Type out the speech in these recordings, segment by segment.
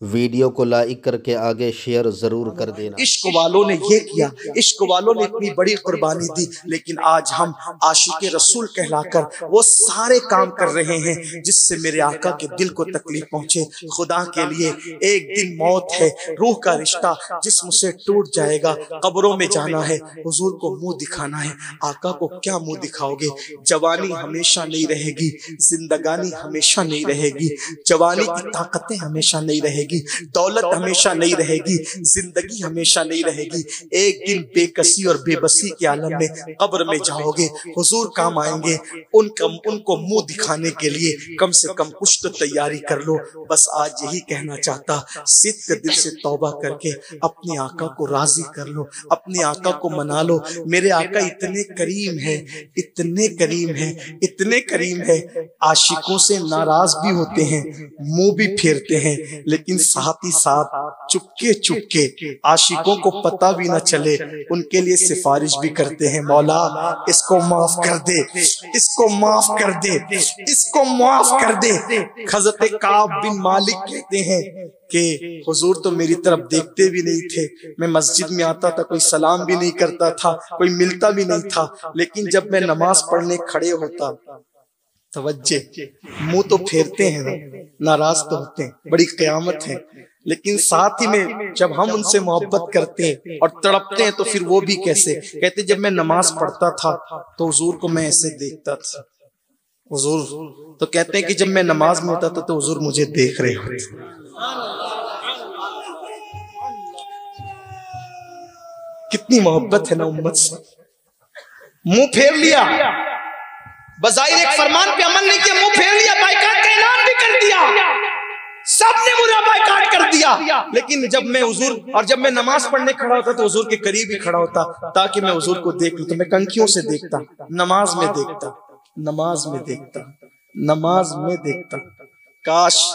Video को like करके आगे शेयर जरूर कर देना। इश्क वालों ने ये किया, इश्क वालों ने इतनी बड़ी कुर्बानी दी, लेकिन आज हम आशिक रसूल कहलाकर वो सारे काम कर रहे हैं जिससे मेरे आका के दिल को तकलीफ पहुंचे। खुदा के लिए एक दिन मौत है, रूह का रिश्ता जिस्म से टूट जाएगा, कब्रों में जाना है, हुजूर को मुंह दिखाना है। आका को क्या मुंह दिखाओगे? जवानी हमेशा नहीं रहेगी, जिंदगानी हमेशा नहीं रहेगी, जवानी की ताकतें हमेशा नहीं रहेगी, दौलत हमेशा नहीं रहेगी, जिंदगी हमेशा नहीं रहेगी। एक दिन बेकसी और बेबसी के आलम में कब्र में जाओगे, हुजूर काम आएंगे। उनको मुंह दिखाने के लिए कम से कम कुछ तो तैयारी कर लो। बस आज यही कहना चाहता, सिद्क दिल से तौबा करके अपने आका को राजी कर लो, अपने आका को मना लो। मेरे आका इतने करीम है, इतने करीम है, इतने करीम है, आशिकों से नाराज भी होते हैं, मुंह भी फेरते हैं, लेकिन साथ ही साथ चुपके चुपके आशिकों को पता भी ना चले उनके लिए सिफारिश भी करते हैं। मौला इसको माफ कर दे, इसको माफ कर दे, इसको माफ कर दे। हज़रत काब बिन मालिक कहते हैं कि हुजूर तो मेरी तरफ देखते भी नहीं थे, मैं मस्जिद में आता था कोई सलाम भी नहीं करता था, कोई मिलता भी नहीं था, लेकिन जब मैं नमाज पढ़ने खड़े होता, तवज्जे, मुंह तो फेरते हैं, नाराज तो होते हैं, बड़ी क़यामत है, लेकिन साथ ही में जब हम उनसे मोहब्बत करते हैं और तड़पते हैं तो फिर वो भी कैसे कहते, जब मैं नमाज पढ़ता था तो हुजूर को मैं ऐसे देखता था। हुजूर तो कहते हैं कि जब मैं नमाज में होता था तो हुजूर मुझे देख रहे होते। कितनी मोहब्बत है ना उम्मत से। मुंह फेर लिया, बजाहिर एक फरमान पे अमल नहीं किया, मुंह फेर लिया, बाइकाट का ऐलान भी कर दिया, सबने मुझे बाइकाट कर दिया। लेकिन जब मैं हुजूर और जब मैं नमाज पढ़ने खड़ा होता तो हुजूर के करीब ही खड़ा होता ताकि मैं हुजूर को देख लूं। तो मैं कंखियों से देखता, नमाज में देखता, नमाज में देखता, नमाज में देखता। काश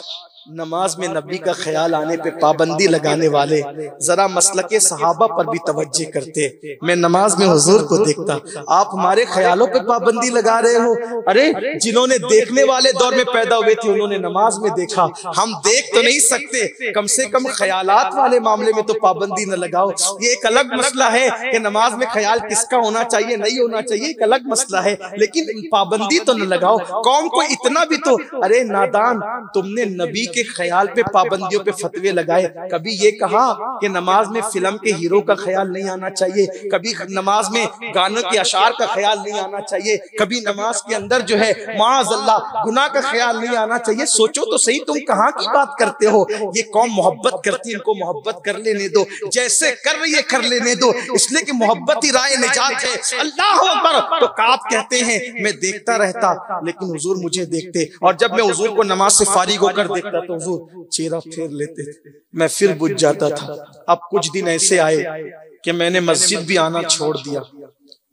नमाज में नबी का ख्याल आने पे पाबंदी लगाने वाले जरा मसलके सहाबा पर भी तवज्जो करते। मैं नमाज में हुजूर को देखता, आप हमारे ख्यालों पे पाबंदी लगा रहे हो। अरे जिन्होंने देखने वाले दौर में पैदा हुए थे उन्होंने नमाज में देखा, हम देख तो नहीं सकते, कम से कम ख्यालात वाले मामले में तो पाबंदी न लगाओ। ये एक अलग मसला है कि नमाज में ख्याल किसका होना चाहिए नहीं होना चाहिए, एक अलग मसला है, लेकिन पाबंदी तो न लगाओ। कौम को इतना भी तो, अरे नादान, तुमने नबी के ख्याल पे पाबंदियों पे फतवे लगाए। कभी ये कहा कि नमाज में फिल्म के हीरो का ख्याल नहीं आना चाहिए, कभी नमाज में गानों के अशार का ख्याल नहीं आना चाहिए, कभी नमाज के अंदर जो है माअज़ल्लाह गुनाह का ख्याल नहीं आना चाहिए। सोचो तो सही, तुम कहाँ की बात करते हो। ये कौम मोहब्बत करती है, इनको मोहब्बत कर लेने दो, जैसे कर रही है कर लेने दो, इसलिए कि मोहब्बत ही राह निजात है। अल्लाह अकबर। तो काब कहते हैं मैं देखता रहता लेकिन हुजूर मुझे देखते, और जब मैं हुजूर को नमाज से फारिग होकर देखता तो हुजूर चेहरा फेर लेते थे, मैं फिर बुझ जाता था। अब कुछ दिन ऐसे आए कि मैंने मस्जिद भी आना छोड़ दिया,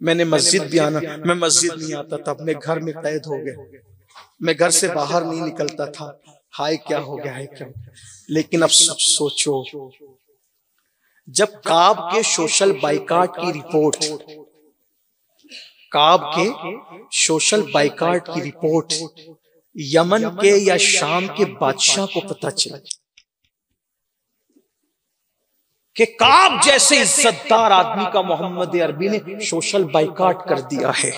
मैंने मस्जिद भी आना, मैं मस्जिद नहीं आता था, मैं घर में कैद हो गया, मैं घर से बाहर नहीं निकलता था। हाय क्या हो गया है क्या। लेकिन अब सोचो, जब काब के सोशल बाइकाट की रिपोर्ट, काब के सोशल बाइकाट की रिपोर्ट यमन के या शाम के बादशाह को पता चला कि काब जैसे इज्जतदार आदमी का मोहम्मद अरबी ने सोशल बाइकाट कर दिया है,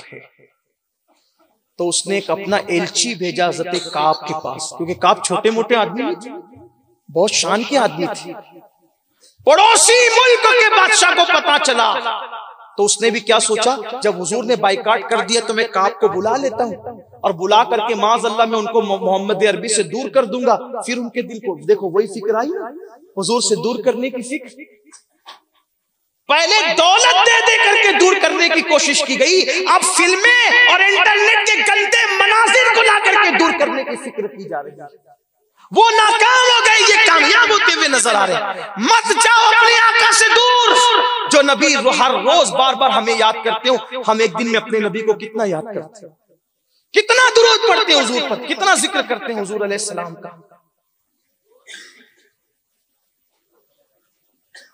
तो उसने एक अपना एलची भेजा हज़रत काब के पास, क्योंकि काब छोटे मोटे आदमी नहीं थे, बहुत शान के आदमी थे। पड़ोसी मुल्क के बादशाह को पता चला तो उसने भी क्या सोचा, जब हुजूर ने बाइकाट कर दिया तो मैं काब को बुला लेता हूं और बुला करके माज़अल्लाह मैं उनको मोहम्मद अरबी से दूर कर दूंगा। फिर उनके दिल को देखो वही फिक्र आई ना, हुजूर से दूर करने की फिक्र। पहले दौलत दे दे करके दूर करने की कोशिश की गई, अब फिल्में और इंटरनेट के गंदे मनाजिर को ला करके दूर करने की फिक्र की जा रही है। वो नाकाम हो गए, ये कामयाब होते हुए नजर आ रहे हैं। मत जाओ अपने आका से दूर, जो नबी हर रोज बार बार हमें याद करते हो। हम एक दिन में अपने नबी को कितना याद करते हैं, कितना दुरूद पढ़ते हैं हुजूर पर, कितना जिक्र करते हैं हुजूर अलैहिस्सलाम का।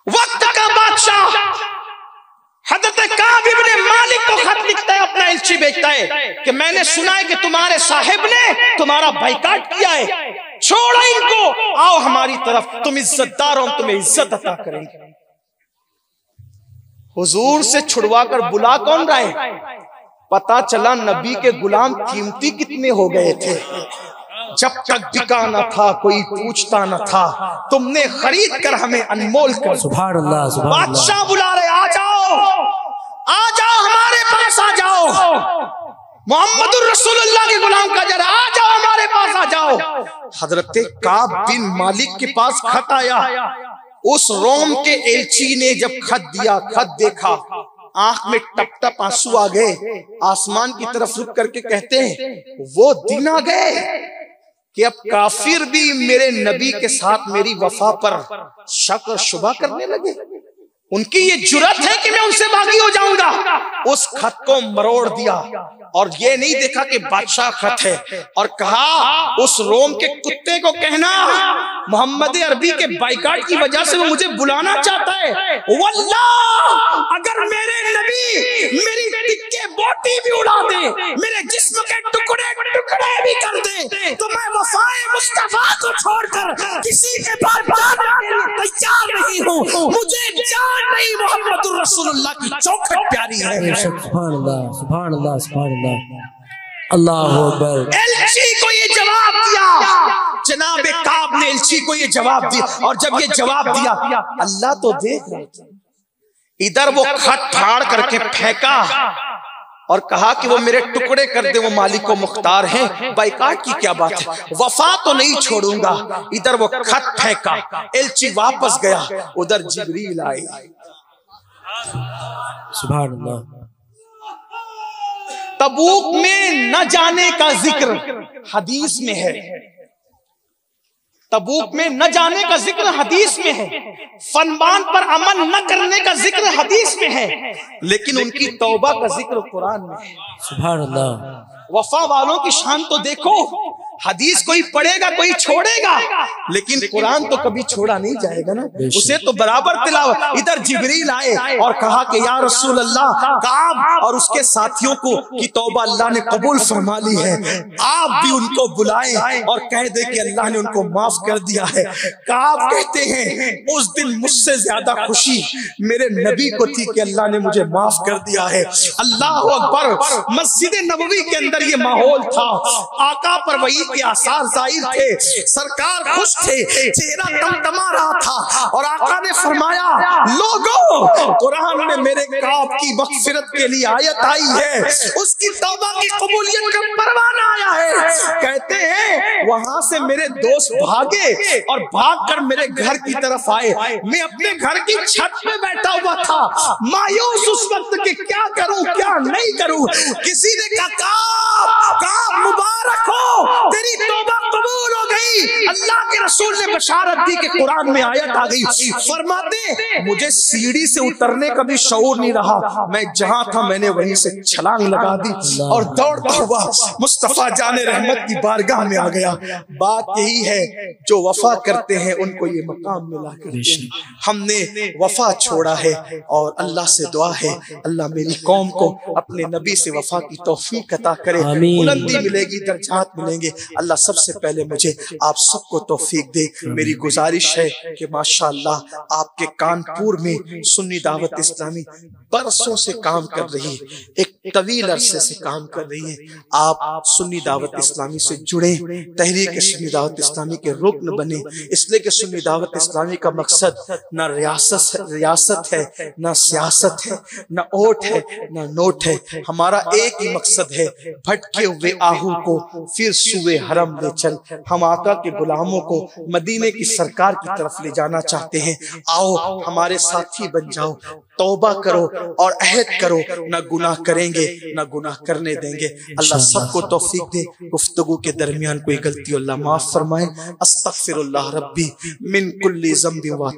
वक्त का बादशाह हज़रत काब इब्ने मालिक को खत लिखता है, अपना एलची भेजता है कि मैंने सुना है कि तुम्हारे साहिब ने तुम्हारा बाइकाट किया है, छोड़ो इनको, आओ हमारी तरफ, तुम इज्जतदार हो, तुम्हें इज्जत अता करेंगे। हुजूर से छुड़वा कर बुला कौन रहा है? पता चला नबी के गुलाम कीमती कितने हो गए थे। जब तक बिका न था कोई पूछता न था, तुमने खरीद कर हमें अनमोल कर। सुभान अल्लाह, सुभान अल्लाह। बादशाह बुला रहे, आ जाओ, आ जाओ हमारे पास, आ जाओ। मोहम्मदुर रसूलुल्लाह के गुलाम का जरा, आ जाओ हमारे पास, आ जाओ। हजरत काब बिन मालिक के पास खत आया। उस रोम के एलची ने जब खत दिया, खत देखा, आंख में टप टप आंसू आ गए। आसमान की तरफ रुक करके कहते हैं, वो दिन आ गए कि अब काफिर भी मेरे नबी के साथ मेरी वफा पर शक और शुबा करने लगे। उनकी ये जुर्रत है कि मैं उनसे बागी हो जाऊंगा। उस खत को मरोड़ दिया और ये नहीं देखा कि बादशाह खत है, और कहा उस रोम के कुत्ते को कहना मोहम्मद अरबी के बाइकाट की वजह से वो मुझे बुलाना चाहता है। वल्लाह अगर मेरे नबी मेरी टिक्के बोटी भी उड़ा दे, मेरे जिस्म के टुकड़े टुकड़े भी कर दे, तो मैं वफाए मुस्तफा को छोड़कर किसी के पास तैयार नहीं हूँ। मुझे जान नहीं, मोहम्मदुर रसूलुल्लाह की चौखट प्यारी है। सुभान अल्लाह, सुभान अल्लाह, सुभान अल्लाह, अल्लाहू अकबर। एलची को ये जवाब दिया, जनाबे काब ने एलची को ये जवाब दिया, और जब ये जवाब दिया, अल्लाह तो देख रहे थे। इधर वो खत फाड़ करके फेंका और कहा कि वो मेरे टुकड़े कर दे, वो मालिक को मुख्तार है, बाइकाट की क्या बात है, वफा तो नहीं छोड़ूंगा। इधर वो खत फेंका, एलची वापस गया, उधर जिब्रील आए। सुभान अल्लाह। तबूक में न जाने का जिक्र हदीस में है, तबूक में न जाने का जिक्र हदीस में है, फनबान पर अमल न करने का जिक्र हदीस में है, लेकिन उनकी तौबा का जिक्र कुरान में है। सुभान अल्लाह। वफा वालों की शान तो देखो, हदीस कोई पढ़ेगा कोई छोड़ेगा, लेकिन कुरान तो कभी छोड़ा नहीं जाएगा ना, उसे तो बराबर तिलावत। इधर जिब्रील आए और कहा कि या रसूल अल्लाह, काब और उसके साथियों को की तौबा अल्लाह ने कबूल फरमा ली है, आप भी उनको बुलाएं और कह दे कि अल्लाह ने उनको माफ कर दिया है। काब कहते हैं उस दिन मुझसे ज्यादा खुशी मेरे नबी को थी कि अल्लाह ने मुझे माफ कर दिया है। अल्लाह अकबर। मस्जिद नबवी के अंदर ये माहौल था, आका पर वही के आसार जाहिर थे, सरकार खुश थे, चेहरा टमटमा रहा था, और आका ने फरमाया, लोगों कुरान में मेरे काब की मग़फ़िरत के लिए आयत आई है, उसकी तौबा की कबूलियत का परवाना आया है। कहते हैं वहां से मेरे दोस्त भागे और भागकर मेरे घर की तरफ आए। मैं अपने घर की छत पे बैठा हुआ था, मायूस उस वक्त के क्या करूं क्या नहीं करूं। किसी ने कहा काब मुबारक हो, तेरी तौबा कबूल हो गई। अल्लाह के रसूल ने बशारत दी कि कुरान में आयत आ गई। फरमाते मुझे सीढ़ी से उतरने का भी शऊर नहीं रहा, मैं जहां था मैंने वहीं से छलांग लगा दी और दौड़ता हुआ मुस्तफा जाने रहमत की बारगाह में आ गया। बात यही है, जो वफा करते हैं उनको ये मकाम मिला करते हैं। हमने वफा छोड़ा है, और अल्लाह से दुआ है अल्लाह मेरी कौम को अपने नबी से वफा की तौफीक अता करे, बुलंदी मिलेगी, दर्जात मिलेंगे। अल्लाह सबसे पहले मुझे आप सबको तौफीक दे। मेरी गुजारिश है कि माशाअल्लाह आपके कानपुर में सुन्नी दावत इस्लामी बरसों से काम कर रही है, एक तवील अरसे से काम कर रही है। आप सुन्नी दावत इस्लामी से जुड़े, तहरीक सुन्नी दावत इस्लामी के रुकन बने, इसलिए कि सुन्नी दावत इस्लामी का मकसद न रियासत है, न सियासत है, न ओट है, न नोट है। हमारा एक ही मकसद है, भटके हुए आहू को फिर सुए हरम ले चल। हम आका के गुलामों को मदीने की सरकार की तरफ ले जाना चाहते हैं। आओ हमारे साथी बन जाओ, तौबा करो और अहद करो, न गुनाह करेंगे न गुनाह करने देंगे। अल्लाह सबको तौफीक दे। गुफ्तगू के दरमियान कोई गलती अल्लाह माफ फरमाए। अस्तगफिरुल्लाह रब्बी मिन कुल्ली ज़ंबि व